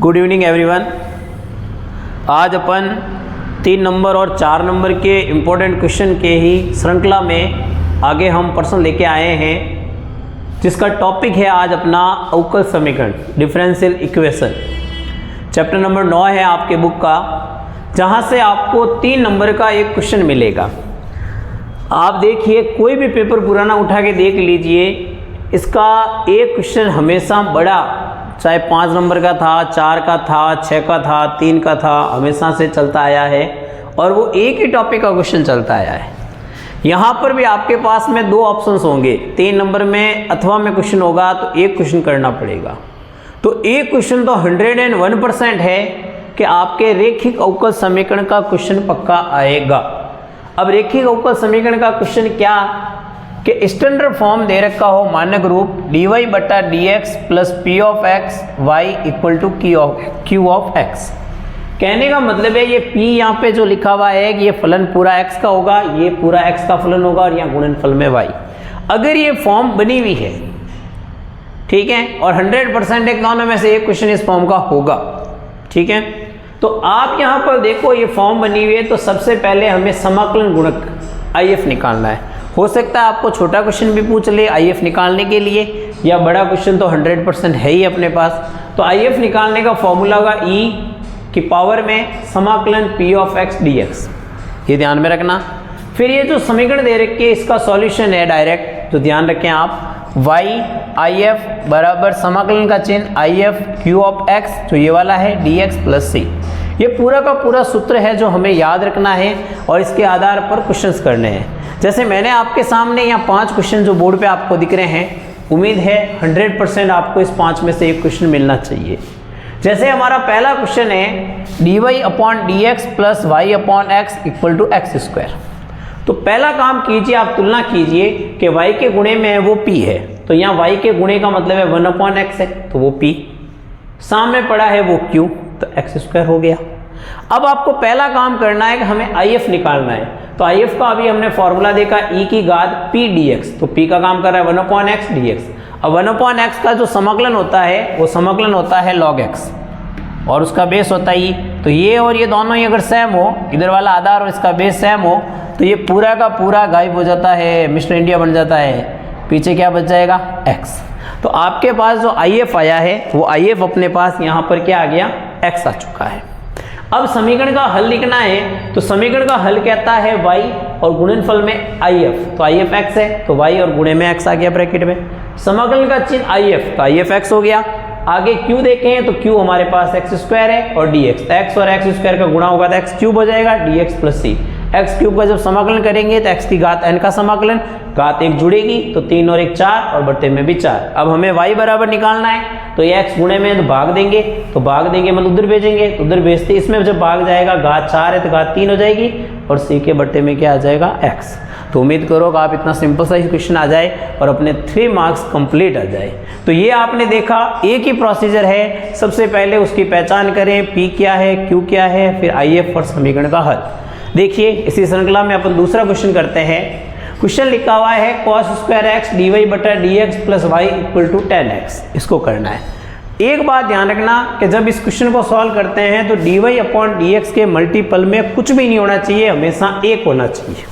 Good evening everyone. आज अपन 3 number और 4 number के इम्पोर्टेंट क्वेश्चन के ही श्रृंखला में आगे हम प्रश्न लेके आए हैं, जिसका टॉपिक है आज अपना अवकल समीकरण, डिफरेंशियल इक्वेशन। चैप्टर नंबर 9 है आपके बुक का, जहाँ से आपको 3 नंबर का एक क्वेश्चन मिलेगा। आप देखिए, कोई भी पेपर पुराना उठा के देख लीजिए, इसका एक क्वेश्चन हमेशा बड़ा, चाहे 5 नंबर का था, 4 का था, 6 का था, 3 का था, हमेशा से चलता आया है और वो एक ही टॉपिक का क्वेश्चन चलता आया है। यहाँ पर भी आपके पास में 2 ऑप्शंस होंगे, 3 नंबर में अथवा में क्वेश्चन होगा तो एक क्वेश्चन करना पड़ेगा। तो एक क्वेश्चन तो 101% है कि आपके रेखिक अवकल समीकरण का क्वेश्चन पक्का आएगा। अब रेखिक अवकल समीकरण का क्वेश्चन क्या कि स्टैंडर्ड फॉर्म दे रखा हो, मानक रूप dy बटा dx plus p of x y equal to q of x. कहने का मतलब है ये p यहाँ पे जो लिखा हुआ है कि ये फलन पूरा x का होगा, ये पूरा x का फलन होगा और यहाँ गुणनफल में y। अगर ये फॉर्म बनी हुई है, ठीक है, और 100% एक दोनों में से एक क्वेश्चन इस फॉर्म का होगा, ठीक है, तो आप यहाँ पर देखो ये फॉर्म बनी हुई है, तो सबसे पहले हमें समाकलन गुणक IF निकालना है। हो सकता है आपको छोटा क्वेश्चन भी पूछ ले IF निकालने के लिए, या बड़ा क्वेश्चन तो 100% है ही अपने पास। तो IF निकालने का फॉर्मूला होगा e की पावर में समाकलन p ऑफ x dx, ये ध्यान में रखना। फिर ये जो समीकरण दे रखे इसका सॉल्यूशन है डायरेक्ट, तो ध्यान रखें आप, y IF बराबर समाकलन का चिन्ह IF q ऑफ x, जो ये वाला है, dx प्लस c। ये पूरा का पूरा सूत्र है जो हमें याद रखना है और इसके आधार पर क्वेश्चंस करने हैं। जैसे मैंने आपके सामने यहाँ 5 क्वेश्चन जो बोर्ड पे आपको दिख रहे हैं, उम्मीद है 100% आपको इस 5 में से एक क्वेश्चन मिलना चाहिए। जैसे हमारा पहला क्वेश्चन है dy upon dx plus y upon x equal to x square. तो पहला काम कीजिए, आप तुलना कीजिए कि y के गुणे में है वो p है, तो यहाँ y के गुणे का मतलब है 1 अपॉन एक्स है, तो वो p, सामने पड़ा है वो q, तो एक्स स्क्वायर हो गया। अब आपको पहला काम करना है कि हमें IF निकालना है, तो IF का अभी हमने फॉर्मूला देखा e की घात p dx, तो p का काम कर रहा है 1 अपॉन एक्स dx। अब 1 अपॉन एक्स का जो समाकलन होता है वो समाकलन होता है log x और उसका बेस होता है e। तो ये और ये दोनों ही अगर सेम हो, इधर वाला आधार और इसका बेस सेम हो, तो ये पूरा का पूरा गायब हो जाता है, मिस्टर इंडिया बन जाता है, पीछे क्या बच जाएगा x। तो आपके पास जो IF आया है वो IF अपने पास यहाँ पर क्या आ गया, x आ चुका है। अब समीकरण का हल लिखना है, तो समीकरण का हल कहता है y और गुणनफल में IF, तो IF x है, तो y और गुणे में x आ गया ब्रैकेट में, समाकलन का चिन्ह IF, तो IF x हो गया। आगे q देखें तो q हमारे पास एक्स स्क्वायर है और dx, x और एक्स स्क्वायर का गुणा होगा तो एक्स क्यूब हो जाएगा, dx plus c। X cube का जब समाकलन करेंगे तो x की घात n का समाकलन, घात 1 जुड़ेगी तो 3 और 1 4 और बट्टे में भी 4। अब हमें y बराबर निकालना है, तो ये x गुणे में तो भाग देंगे, तो भाग देंगे मतलब उधर भेजेंगे, तो उधर भेजते इसमें जब भाग जाएगा, घात 4 है तो घात 3 हो जाएगी और c के बट्टे में क्या आ जाएगा, x। तो उम्मीद करो कि आप इतना सिंपल सा क्वेश्चन आ जाए और अपने 3 मार्क्स कंप्लीट आ जाए। तो ये आपने देखा, एक ही प्रोसीजर है, सबसे पहले उसकी पहचान करें, p क्या है, q क्या है, फिर IF और समीकरण का हल। देखिए इसी श्रृंखला में अपन दूसरा क्वेश्चन करते हैं। क्वेश्चन लिखा हुआ है cos स्क्वायर एक्स dy बटा dx plus y equal to 10x, इसको करना है। एक बात ध्यान रखना कि जब इस क्वेश्चन को सॉल्व करते हैं तो dy अपॉन dx के मल्टीपल में कुछ भी नहीं होना चाहिए, हमेशा 1 होना चाहिए।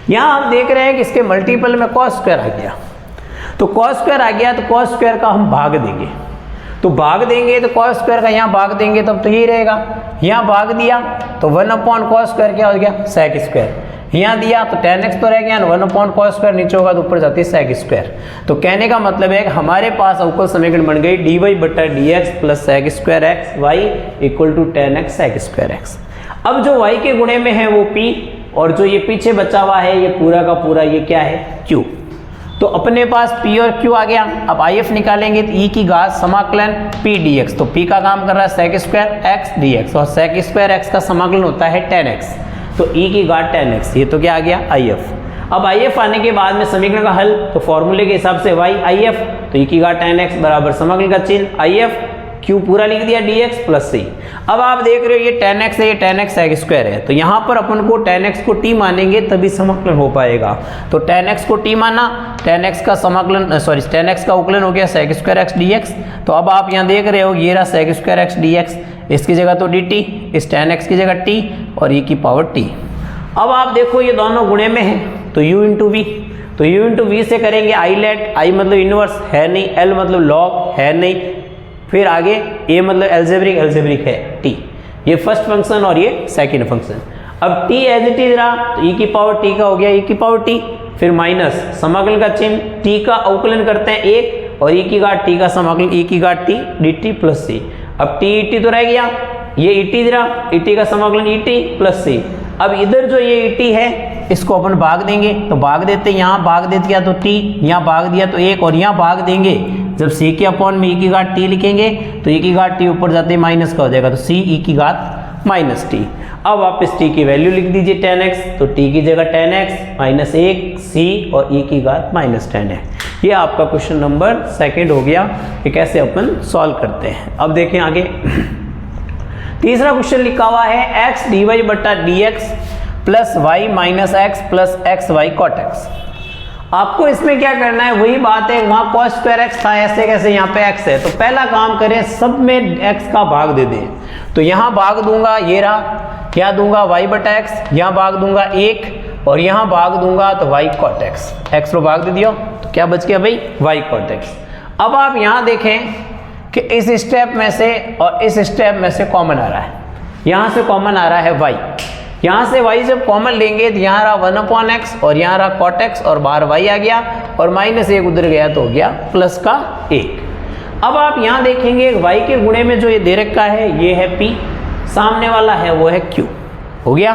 यहाँ हम देख रहे हैं कि इसके मल्टीपल में cos स्क्वायर आ गया, तो cos स्क्वायर आ गया, तो cos स्क्वायर का हम भाग देंगे, तो भाग देंगे तो cos स्क्वायर का यहाँ भाग देंगे तब तो यही रहेगा। यहाँ भाग दिया तो 1 अपॉन cos स्क्वायर क्या हो गया, sec स्क्वायर। यहाँ दिया तो 10x तो रह गया, 1 अपॉन cos स्क्वायर नीचे होगा तो ऊपर जाती है sec स्क्वायर। तो कहने का मतलब है कि हमारे पास अवकल समीकरण बन गई dy बटा dx plus sec square x y equal to 10x sec square x. अब जो y के गुणे में है वो p और जो ये पीछे बचा हुआ है ये पूरा का पूरा ये क्या है, q। तो अपने पास p और q आ गया। अब IF निकालेंगे तो e की घात समाकलन p dx, तो p का काम कर रहा है sec स्क्वायर x dx और sec स्क्वायर x का समाकलन होता है 10x, तो e की घात 10x, ये तो क्या आ गया, IF। अब IF आने के बाद में समीकरण का हल, तो फॉर्मूले के हिसाब से y IF, तो e की घात 10x बराबर समाकलन का चिन्ह IF q पूरा लिख दिया dx प्लस c। अब आप देख रहे हो ये tan x है, ये tan x sec स्क्वायर है, तो यहाँ पर अपन को tan x को t मानेंगे तभी समाकलन हो पाएगा। तो tan x को t माना, tan x का समाकलन tan x का उकलन हो गया sec स्क्वायर x dx। तो अब आप यहाँ देख रहे हो ये रहा sec स्क्वायर x dx, इसकी जगह तो dt, इस tan x की जगह t और e की पावर t। अब आप देखो ये दोनों गुणे में है तो u इंटू वी, तो u इंटू वी से करेंगे आई लेट, आई मतलब इनवर्स है नहीं, l मतलब लॉग है नहीं, फिर आगे a मतलब एल्जेब्रिक है t, ये फर्स्ट फंक्शन और ये सेकंड फंक्शन। अब t एज इट इज रहा तो e की पावर t का हो गया e की पावर t, फिर माइनस समाकलन का चिन्ह t का अवकलन करते हैं 1 और e की घात t का समाकलन e की घात t dt प्लस c। अब t et तो रह गया, ये et रहा, et का समाकलन et प्लस c। अब इधर जो ये et है इसको अपन भाग देंगे, तो भाग देते यहाँ भाग दे दिया तो t, यहाँ भाग दिया तो 1 और यहाँ भाग देंगे जब c के अपॉन में e की घात t लिखेंगे तो e की घात t ऊपर जाते माइनस का हो जाएगा, तो c e की घात माइनस t। अब वापस t की वैल्यू लिख दीजिए tan x, तो t की जगह tan x माइनस 1 c और e की घात माइनस 10 है। ये आपका क्वेश्चन नंबर सेकंड हो गया कि कैसे अपन सॉल्व करते हैं। अब देखें आगे तीसरा क्वेश्चन लिखा हुआ है x dy बटा dx plus y minus x plus x y cot x. आपको इसमें क्या करना है, वही बात है, वहां कॉस स्क्वायर एक्स था, ऐसे कैसे यहाँ पे x है, तो पहला काम करें सब में x का भाग दे दें। तो यहाँ भाग दूंगा, ये रहा, क्या दूंगा y बटा x, यहाँ भाग दूंगा 1 और यहाँ भाग दूंगा तो y कॉट एक्स, x को भाग दे दिया तो क्या बच गया भाई y कॉट एक्स। अब आप यहाँ देखें कि इस स्टेप में से और इस स्टेप में से कॉमन आ रहा है, यहाँ से कॉमन आ रहा है y, यहाँ से y जब कॉमन लेंगे तो यहाँ रहा 1/x और यहाँ रहा cot x और बाहर y आ गया और माइनस 1 उधर गया तो हो गया प्लस का 1। अब आप यहाँ देखेंगे y के गुणे में जो ये दे रखा है ये है p, सामने वाला है वो है q, हो गया।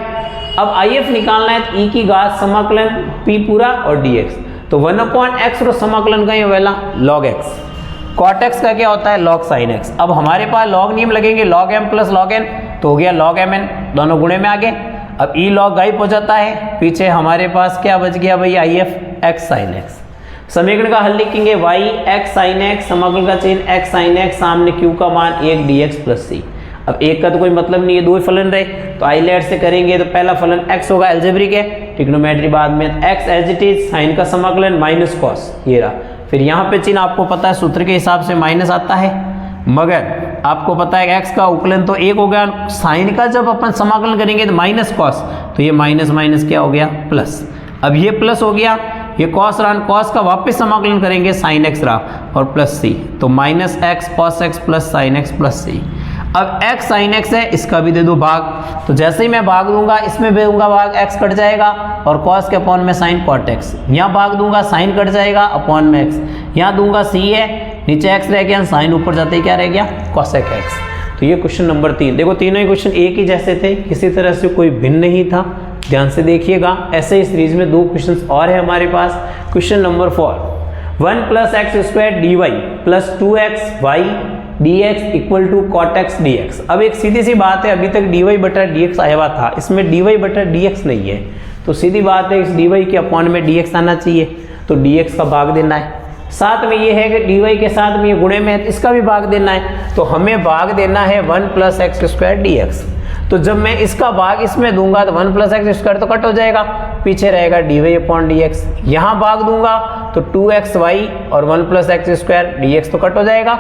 अब if निकालना है तो e की घात समाकलन p पूरा और dx, तो 1/x और समाकलन का ये वाला log x, cot x का क्या होता है log sin x। अब हमारे पास log नियम लगेंगे log m plus log n, तो हो गया log mn, दोनों गुणे में आ गए। अब e log गायब हो जाता है, पीछे हमारे पास क्या बच गया भाई if x sin x। समीकरण का हल लिखेंगे y x sin x, समाकलन का चिन्ह x sin x, सामने q का मान 1 dx प्लस c। अब एक का तो कोई मतलब नहीं है, दो ही फलन रहे, तो आई लेट से करेंगे तो पहला फलन x होगा, एल्जेब्रिक है, ट्रिग्नोमेट्री बाद में, x as it is, sine का समाकलन माइनस कॉस, ये रहा। फिर यहाँ पे चिन्ह आपको पता है सूत्र के हिसाब से माइनस आता है, मगर आपको पता है x का उकलन तो 1 हो गया, साइन का जब अपन समाकलन करेंगे तो माइनस कॉस, तो ये माइनस माइनस क्या हो गया प्लस। अब ये प्लस हो गया, ये कॉस रहा, कॉस का वापस समाकलन करेंगे साइन x रहा और प्लस c, तो minus x cos x plus sign x plus c। अब x साइन x है, इसका भी दे दो भाग, तो जैसे ही मैं भाग दूंगा इसमें भी दूंगा भाग, x कट जाएगा और cos के अपॉन में साइन cot x, यहाँ भाग दूंगा साइन कट जाएगा अपॉन में x, यहाँ दूंगा c है, नीचे x रह गया, साइन ऊपर जाते ही क्या रह गया cosec x। तो ये क्वेश्चन नंबर 3। देखो तीनों ही क्वेश्चन एक ही जैसे थे, किसी तरह से कोई भिन्न नहीं था, ध्यान से देखिएगा। ऐसे ही सीरीज में 2 क्वेश्चन और है हमारे पास। Question number 4, 1 plus x square d y plus 2x y dx equal to cot x dx। अब एक सीधी सी बात है, अभी तक dy बटा dx आया हुआ था, इसमें dy बटा dx नहीं है, तो सीधी बात है इस dy के अपॉन में dx आना चाहिए, तो dx का भाग देना है। साथ में ये है कि dy के साथ में ये गुणे में है, तो इसका भी भाग देना है, तो हमें भाग देना है 1 प्लस एक्स स्क्वायर dx। तो जब मैं इसका भाग इसमें दूंगा तो 1 प्लस एक्स स्क्वायर तो कट हो जाएगा, पीछे रहेगा dy अपॉन dx। यहाँ भाग दूंगा तो 2xy और 1 प्लस एक्स स्क्वायर dx तो कट हो जाएगा,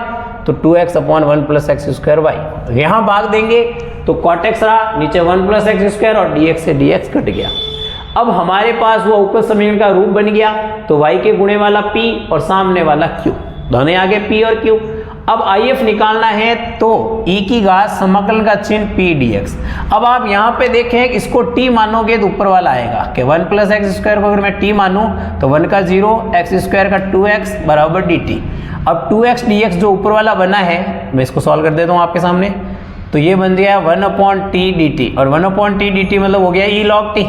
तो 2x upon 1 plus x square y। यहाँ भाग देंगे तो cot x रहा, नीचे 1 प्लस एक्स स्क्वायर और dx से dx कट गया। अब हमारे पास वो ऊपर समीकरण का रूप बन गया, तो y के गुणे वाला p और सामने वाला q, दोनों आगे p और q। अब if निकालना है तो e की घात समाकलन का चिन्ह p dx। अब आप यहाँ पे देखें इसको t मानोगे तो ऊपर वाला आएगा कि 1 प्लस एक्स स्क्वायर को अगर मैं t मानूँ तो 1 का 0, एक्स स्क्वायर का 2x बराबर dt। अब 2x dx जो ऊपर वाला बना है, मैं इसको सॉल्व कर देता हूँ आपके सामने, तो ये बन गया 1 अपॉन टी dt, और 1 अपॉन टी dt मतलब हो गया e log t।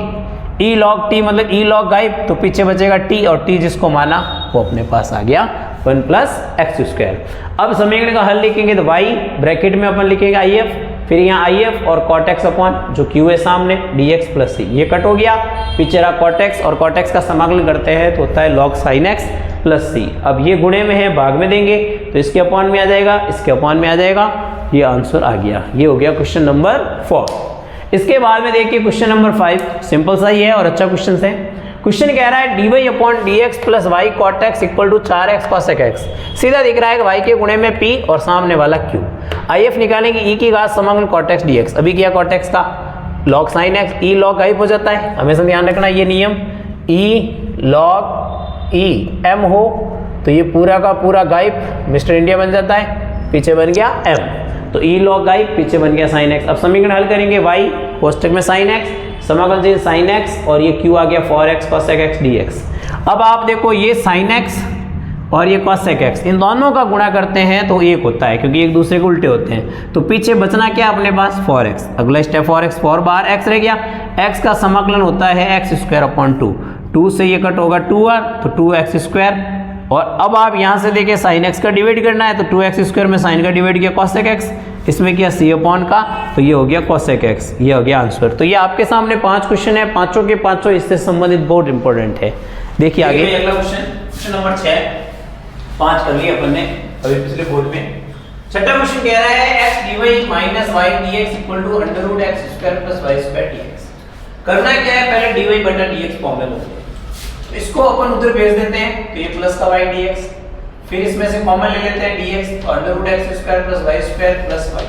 e log t मतलब e log गायब, तो पीछे बचेगा t, और t जिसको माना वो अपने पास आ गया 1 प्लस एक्स स्क्वायर। अब समीकरण का हल लिखेंगे तो y ब्रैकेट में अपन लिखेंगे if, फिर यहाँ आई एफ और कॉट एक्स अपॉन जो क्यू है सामने डी एक्स प्लस सी, ये कट हो गया। पीछे रहा कॉट एक्स और कॉट एक्स का समाकलन करते हैं तो होता है लॉग साइन एक्स प्लस सी। अब ये गुणे में है, भाग में देंगे तो इसके अपॉन में आ जाएगा, इसके अपॉन में आ जाएगा, ये आंसर आ गया। ये हो गया क्वेश्चन नंबर 4। इसके बाद में देखिए क्वेश्चन नंबर 5, सिंपल सा ही है और अच्छा क्वेश्चन है। क्वेश्चन कह रहा है d y upon d x plus y cot x equal to 4x cosec x. सीधा दिख रहा है कि y के गुणे में p और सामने वाला q। आई एफ निकालेंगे e की घात समाकलन कॉट एक्स डी एक्स। अभी किया कॉट एक्स का log sine x, e log गायब हो जाता है, हमेशा ध्यान रखना ये नियम, e लॉग e m हो तो ये पूरा का पूरा गायब, मिस्टर इंडिया बन जाता है, पीछे बन गया m, तो e लॉग गायब, पीछे बन गया साइन एक्स। अब समीकरण हल करेंगे y कोष्टक में साइन एक्स, समाकलन चाहिए साइन एक्स और ये q आ गया 4x cosec x dx। अब आप देखो ये साइन एक्स और ये cosec x, इन दोनों का गुणा करते हैं तो एक होता है क्योंकि एक दूसरे के उल्टे होते हैं। तो पीछे बचना क्या अपने पास 4x, अगला स्टेप 4x, 4 बार x रह गया, x का समाकलन होता है x स्क्वायर अपॉन 2, 2 से ये कट होगा 2r तो 2x स्क्वायर। और अब आप यहाँ से देखिए साइन एक्स का डिवाइड करना है तो 2x स्क्वायर में साइन का डिवाइड किया cosec x, इसमें किया c अपॉन का तो ये हो गया cosec x, ये हो गया आंसर। तो ये आपके सामने 5 क्वेश्चन है, पांचों के पांचों इससे संबंधित बहुत इंपॉर्टेंट है। देखिए आगे अगला क्वेश्चन, क्वेश्चन नंबर 6, 5 कर लिया अपन ने अभी पिछले बोर्ड में। छठा क्वेश्चन कह रहा है x dy minus y dx equal to under root x square plus y square dx। करना क्या है, पहले dy बटा dx फॉर्म में लो, इसको अपन उधर भेज देते हैं तो ये प्लस का y dx, फिर इसमें से कॉमन ले लेते हैं dx और under root x square plus y square plus y,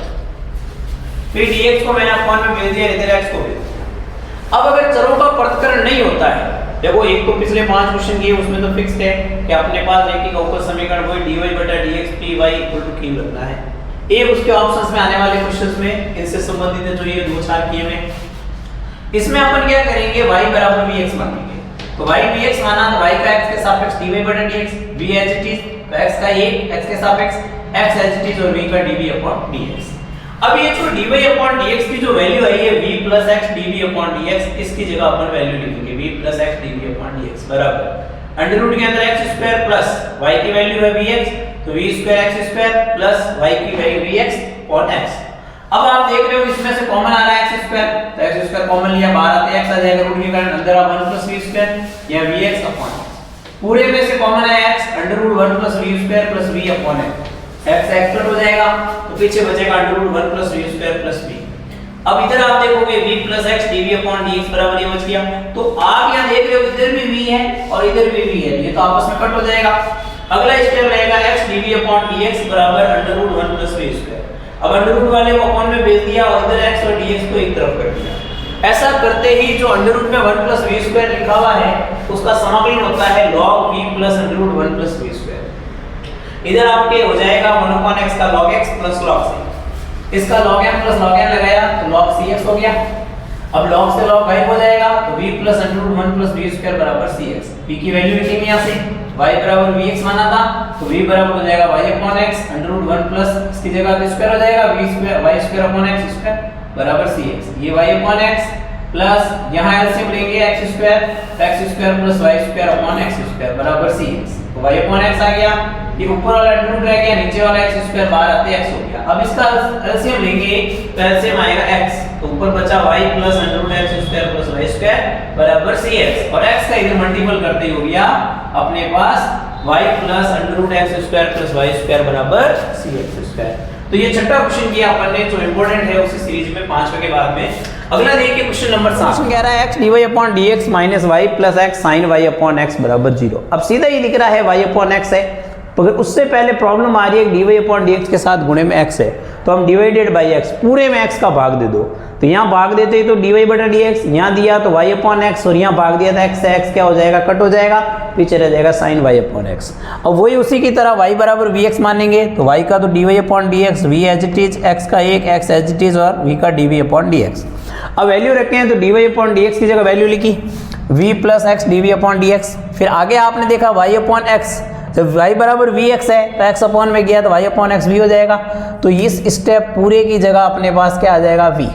फिर dx को मैंने अपॉन में भेज दिया, इधर x को भेज दिया। अब अगर चरों का पृथक्करण नहीं होता है, देखो एक तो पिछले 5 क्वेश्चन किए उसमें तो फिक्स्ड है कि अपने पास रेखिक अवकल समीकरण वही dy बटा dx py equal to q रखना है। एक उसके ऑप्शंस में आने वाले क्वेश्चंस में इनसे संबंधित है जो ये 2-4 किए में, इसमें अपन क्या करेंगे y बराबर vx मानेंगे। तो y vx माना तो y का x के सापेक्ष dy बटा dx, v as it is, तो x का 1 x के सापेक्ष, x एज इट इज और v का dv अपॉन dx। अब ये जो dy अपॉन dx की जो वैल्यू आई है v plus x dv upon dx, इसकी जगह अपन वैल्यू लिखेंगे v plus x dv upon dx बराबर अंडर रूट के अंदर x स्क्वायर प्लस y की वैल्यू है vx, तो v square x square plus y की वैल्यू vx अपॉन x। अब आप देख रहे हो इसमें से कॉमन आ रहा है x स्क्वायर, तो x स्क्वायर कॉमन लिया, बाहर आते x आ जाएगा रूट के कारण, अंदर आ 1 प्लस v स्क्वायर या vx अपॉन x। पूरे में से कॉमन आया x, under root 1 plus v square plus v upon x, x cut हो जाएगा तो पीछे बचेगा under root 1 plus v square plus v। अब इधर आप देखोगे v plus x dv upon dx बराबर ये बच गया। तो आप यहां देख रहे हो इधर भी v है और इधर भी v है, ये तो आपस में कट हो जाएगा। अगला स्टेप रहेगा x dv अपॉन dx बराबर under root 1 plus v square. अब अंडर रूट वाले को अपॉन में भेज दिया और इधर x और dx को एक तरफ कर दिया। ऐसा करते ही जो अंडर रूट में 1 प्लस v स्क्वायर लिखा हुआ है उसका समाकलन होता है log v plus under root 1 plus v square. इधर आपके हो जाएगा 1 अपॉन x का log x plus log c, इसका log m plus log n लगाया तो log cx हो गया। अब log से log गायब हो जाएगा तो v plus under root 1 plus v square बराबर cx। v की वैल्यू लिखेंगे यहां से, y बराबर vx माना था तो v बराबर हो जाएगा y अपॉन x अंडर रूट 1 प्लस इसकी जगह तो स्क्वायर हो जाएगा v square y square upon x square बराबर cx। ये y अपॉन x प्लस यहां एलसीएम लेंगे x square plus y square upon x square बराबर cx। तो y अपॉन x आ गया, ये ऊपर वाला अंडर रूट रह गया, नीचे वाला x स्क्वायर बाहर आते x हो गया। अब इसका एलसीएम लेंगे तो एलसीएम आएगा x, तो ऊपर बचा y plus under root x square plus y square बराबर cx और x का इधर मल्टीपल करते ही हो गया अपने पास y plus under root x square plus y square बराबर cx स्क्वायर। तो ये छठा क्वेश्चन किया अपन ने जो इंपॉर्टेंट है उसी सीरीज में 5वें के बाद में। अगला देखिए क्वेश्चन नंबर 7, क्वेश्चन कह रहा है x dy upon dx minus y plus x sin y अपॉन x बराबर 0। अब सीधा ही लिख रहा है y अपॉन x है, मगर उससे पहले प्रॉब्लम आ रही है dy अपॉन dx के साथ गुणे में x है, तो हम डिवाइडेड बाई x पूरे में x का भाग दे दो, तो यहाँ भाग देते ही तो dy बटा dx, यहाँ दिया तो y अपॉन x और यहाँ भाग दिया था x से, x क्या हो जाएगा कट हो जाएगा, पीछे रह जाएगा sin y अपॉन x। अब वही उसी की तरह y बराबर vx मानेंगे तो y का तो dy upon dx, v as it is, x का 1 x एज इट इज और v का dv अपॉन dx। अब वैल्यू रखे हैं तो dy अपॉन dx की जगह वैल्यू लिखी v plus x dv upon dx। फिर आगे आपने देखा y अपॉन x, जब y बराबर vx है तो x अपॉन में गया तो y अपॉन x v हो जाएगा। तो इस स्टेप पूरे की जगह अपने पास क्या आ जाएगा v,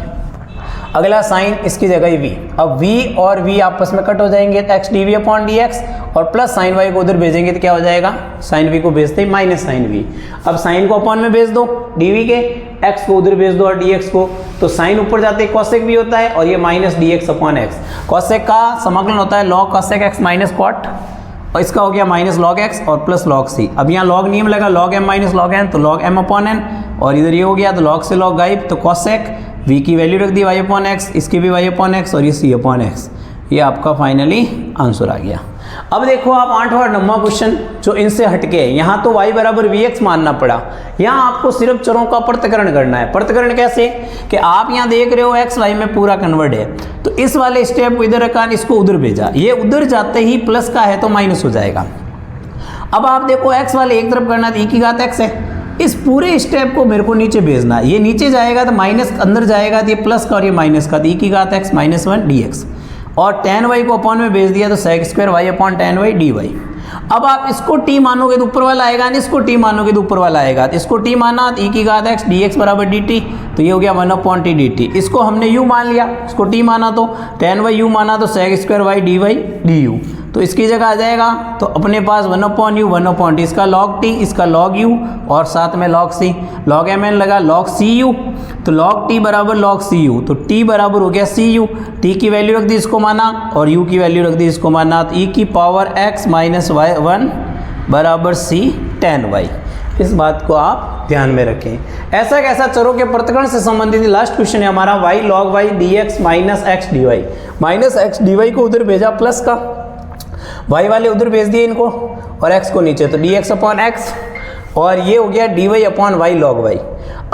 अगला साइन इसकी जगह ही v। अब v और v आपस में कट हो जाएंगे तो x dv अपॉन dx और प्लस साइन y को उधर भेजेंगे तो क्या हो जाएगा, साइन v को भेजते ही माइनस साइन v। अब साइन को अपॉन में भेज दो dv के, x को उधर भेज दो और dx को, तो साइन ऊपर जाते कॉसेक भी होता है और ये minus dx upon x। Cosec का समाकलन होता है log cosec x minus cot, और इसका हो गया माइनस लॉग एक्स और प्लस लॉग सी। अब यहाँ लॉग नियम लगा, log m minus log n, तो लॉग एम अपॉन एन, और इधर ये हो गया तो लॉग से लॉग गायब, तो कॉसेक v की वैल्यू रख दी y अपॉन एक्स, इसकी भी y अपॉन एक्स और ये c अपॉन एक्स। ये आपका फाइनली आंसर आ गया। अब देखो आप 8वां और 9वां क्वेश्चन जो इनसे हटके है, यहाँ तो y बराबर vx मानना पड़ा, यहाँ आपको सिर्फ चरों का पृथक्करण करना है। पृथक्करण कैसे कि आप यहाँ देख रहे हो x y में पूरा कन्वर्ट है, तो इस वाले स्टेप को इधर रखा, इसको उधर भेजा, ये उधर जाते ही प्लस का है तो माइनस हो जाएगा। अब आप देखो x वाले एक तरफ करना, तो e की घात x है, इस पूरे स्टेप को मेरे को नीचे भेजना, ये नीचे जाएगा तो माइनस अंदर जाएगा तो ये प्लस का और ये माइनस का, तो e की घात x माइनस 1 dx, और tan y को अपॉन में भेज दिया तो sec square y upon tan y dy। अब आप इसको t मानोगे तो ऊपर वाला आएगा, इसको t मानोगे तो ऊपर वाला आएगा, तो इसको t माना तो e की घात x dx बराबर dt, तो ये हो गया 1 अपॉन t dt। इसको हमने u मान लिया, इसको t माना तो tan y u माना तो sec square y dy du, तो इसकी जगह आ जाएगा तो अपने पास 1 अपॉन यू 1 अपॉन टी, इसका लॉग टी इसका लॉग यू और साथ में log c, log M N लगा लॉग सी यू, तो लॉग टी बराबर लॉग सी यू, तो टी बराबर हो गया सी यू, टी की वैल्यू रख दी इसको माना और यू की वैल्यू रख दी इसको माना, तो ई की पावर एक्स माइनस वाई 1 बराबर सी टेन वाई। इस बात को आप ध्यान में रखें। ऐसा कैसा चरों के पृथक्करण से संबंधित लास्ट क्वेश्चन है हमारा y log y dx minus x d y, minus x d y को उधर भेजा प्लस का, y वाले उधर भेज दिए इनको और x को नीचे, तो dx अपॉन एक्स और ये हो गया dy upon y log y.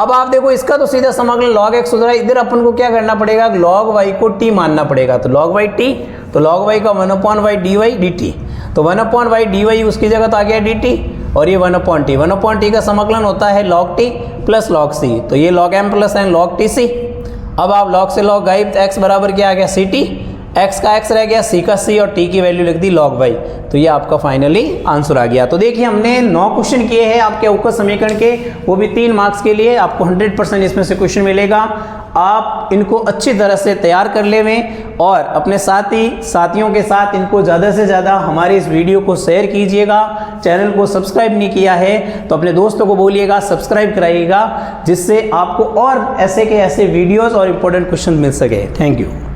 अब आप देखो इसका तो सीधा समाकलन log x उधर, इधर अपन को क्या करना पड़ेगा, log y को t मानना पड़ेगा, तो log y t, तो log y का 1 upon y d y d t, तो 1 अपॉन वाई डी वाई उसकी जगह तो आ गया डी टी, और ये 1 अपॉन टी, 1 अपॉन टी का समाकलन होता है log t plus log c, तो ये log m plus n log t c। अब आप log से log गायब, तो x बराबर क्या आ गया सी टी, x का x रह गया, c का c और t की वैल्यू लिख दी log y, तो ये आपका फाइनली आंसर आ गया। तो देखिए हमने 9 क्वेश्चन किए हैं आपके अवकल समीकरण के, वो भी 3 मार्क्स के लिए, आपको 100% इसमें से क्वेश्चन मिलेगा। आप इनको अच्छी तरह से तैयार कर लेवें और अपने साथियों के साथ इनको ज़्यादा से ज़्यादा हमारे इस वीडियो को शेयर कीजिएगा। चैनल को सब्सक्राइब नहीं किया है तो अपने दोस्तों को बोलिएगा सब्सक्राइब कराइएगा, जिससे आपको और ऐसे के ऐसे वीडियोस और इम्पोर्टेंट क्वेश्चन मिल सके। Thank you.